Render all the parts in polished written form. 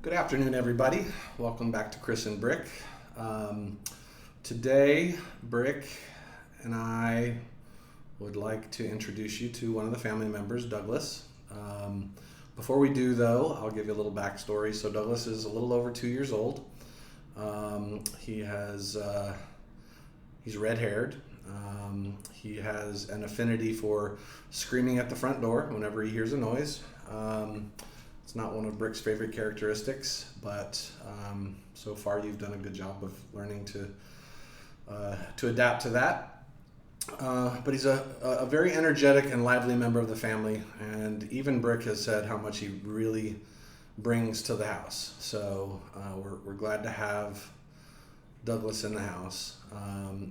Good afternoon, everybody. Welcome back to ChrisandBrick. Today, Brick and I would like to introduce you to one of the family members, Douglas. Before we do, though, I'll give you a little backstory. So Douglas is a little over 2 years old. He's red-haired. He has an affinity for screaming at the front door whenever he hears a noise. It's not one of Brick's favorite characteristics, but so far you've done a good job of learning to adapt to that. But he's a very energetic and lively member of the family, and even Brick has said how much he really brings to the house. So we're glad to have Douglas in the house.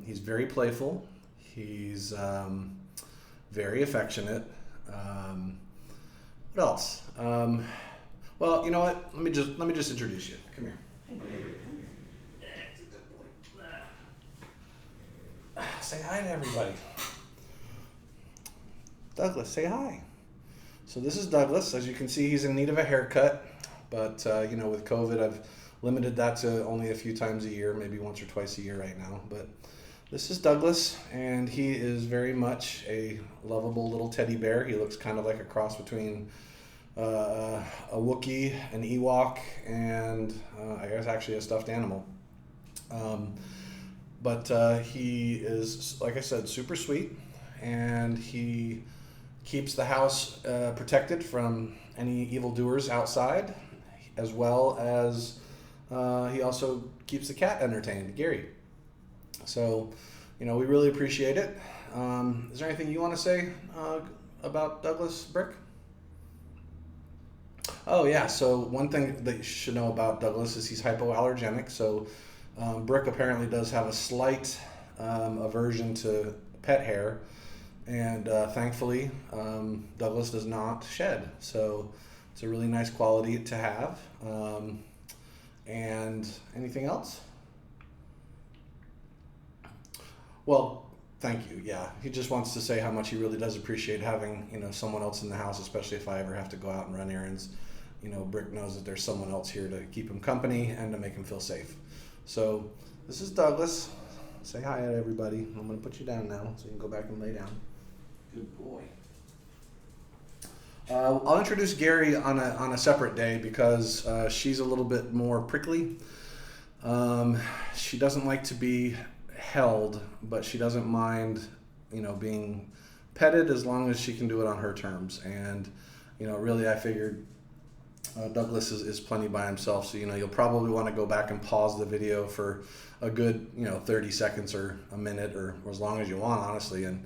He's very playful. He's very affectionate. What else? Well, you know what? Let me just introduce you. Come here. Say hi to everybody. Douglas, say hi. So this is Douglas. As you can see, he's in need of a haircut, but with COVID, I've limited that to only a few times a year, maybe once or twice a year right now. But this is Douglas, and he is very much a lovable little teddy bear. He looks kind of like a cross between a Wookiee, an Ewok, and I guess actually a stuffed animal. But he is, like I said, super sweet, and he keeps the house protected from any evildoers outside, as well as he also keeps the cat entertained, Gary. So, we really appreciate it. Is there anything you want to say about Douglas, Brick? Oh yeah, so one thing that you should know about Douglas is he's hypoallergenic. So Brick apparently does have a slight aversion to pet hair, and thankfully Douglas does not shed. So it's a really nice quality to have. And anything else? Well, thank you. Yeah, he just wants to say how much he really does appreciate having someone else in the house, especially if I ever have to go out and run errands. Brick knows that there's someone else here to keep him company and to make him feel safe. So this is Douglas. Say hi to everybody. I'm going to put you down now so you can go back and lay down. Good boy. I'll introduce Gary on a separate day because she's a little bit more prickly. She doesn't like to be held, but she doesn't mind, being petted as long as she can do it on her terms. And, really I figured Douglas is plenty by himself, so you'll probably want to go back and pause the video for a good 30 seconds or a minute or as long as you want, honestly, and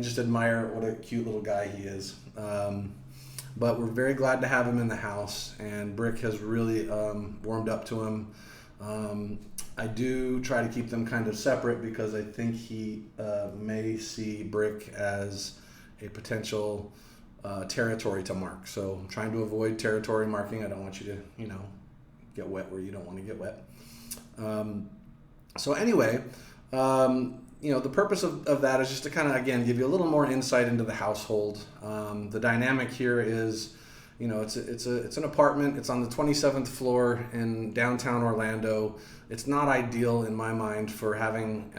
just admire what a cute little guy he is. But we're very glad to have him in the house, and Brick has really warmed up to him. I do try to keep them kind of separate because I think he may see Brick as a potential territory to mark. So I'm trying to avoid territory marking. I don't want you to, get wet where you don't want to get wet. So anyway, the purpose of that is just to kind of, again, give you a little more insight into the household. The dynamic here is, it's an apartment. It's on the 27th floor in downtown Orlando. It's not ideal in my mind for having,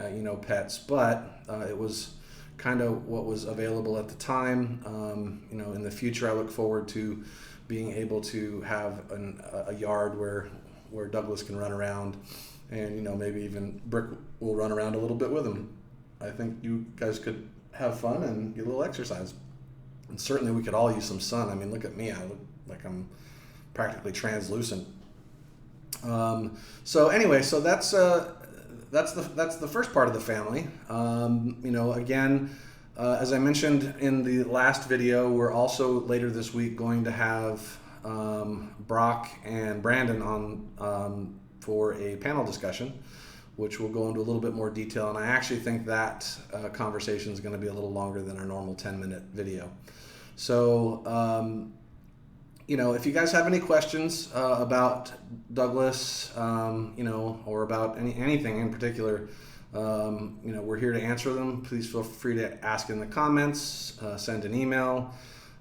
pets, but it was kind of what was available at the time. In the future, I look forward to being able to have a yard where Douglas can run around, and maybe even Brick will run around a little bit with him. I think you guys could have fun and get a little exercise. And certainly we could all use some sun. I mean, look at me. I look like I'm practically translucent. So anyway, so that's the first part of the family. Again, as I mentioned in the last video, we're also later this week going to have Brock and Brandon on for a panel discussion, which will go into a little bit more detail. And I actually think that conversation is going to be a little longer than our normal 10-minute video. So, if you guys have any questions about Douglas, or about anything in particular, we're here to answer them. Please feel free to ask in the comments, send an email.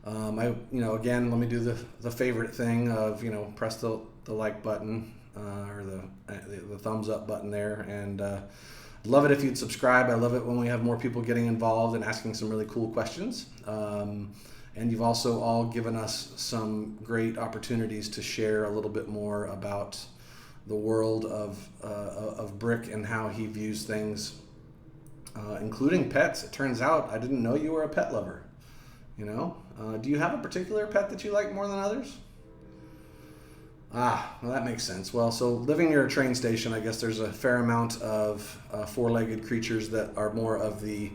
Again, let me do the favorite thing of, press the like button or the thumbs up button there, and love it if you'd subscribe. I love it when we have more people getting involved and asking some really cool questions. And you've also all given us some great opportunities to share a little bit more about the world of Brick and how he views things, including pets. It turns out I didn't know you were a pet lover. Do you have a particular pet that you like more than others? Well, that makes sense. Well, so living near a train station, I guess there's a fair amount of four-legged creatures that are more of the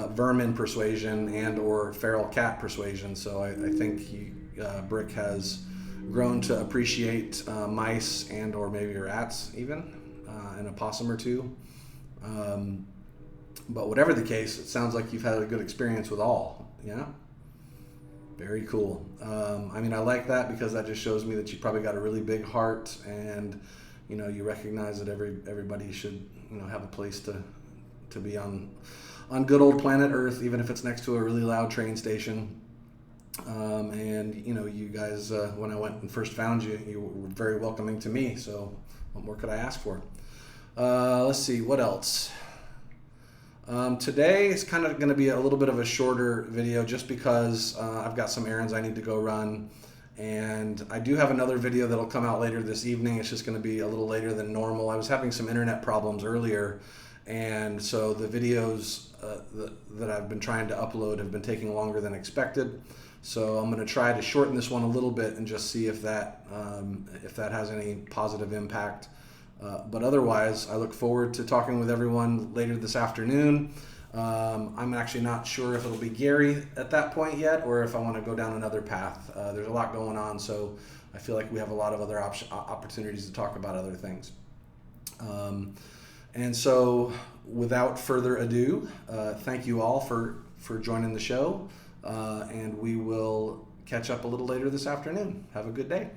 vermin persuasion and or feral cat persuasion. So I think Brick has grown to appreciate mice and or maybe rats even, and a possum or two. But whatever the case, it sounds like you've had a good experience with all. Yeah? Very cool. I like that because that just shows me that you probably got a really big heart, and you recognize that everybody should have a place to be on good old planet Earth, even if it's next to a really loud train station. And you guys, when I went and first found you, you were very welcoming to me. So what more could I ask for? Let's see, what else? Today is kind of going to be a little bit of a shorter video just because I've got some errands I need to go run, and I do have another video that'll come out later this evening. It's just going to be a little later than normal. I was having some internet problems earlier, and so the videos that I've been trying to upload have been taking longer than expected. So I'm going to try to shorten this one a little bit and just see if that has any positive impact. But otherwise, I look forward to talking with everyone later this afternoon. I'm actually not sure if it'll be Gary at that point yet, or if I want to go down another path. There's a lot going on, so I feel like we have a lot of other opportunities to talk about other things. And so, without further ado, thank you all for joining the show, and we will catch up a little later this afternoon. Have a good day.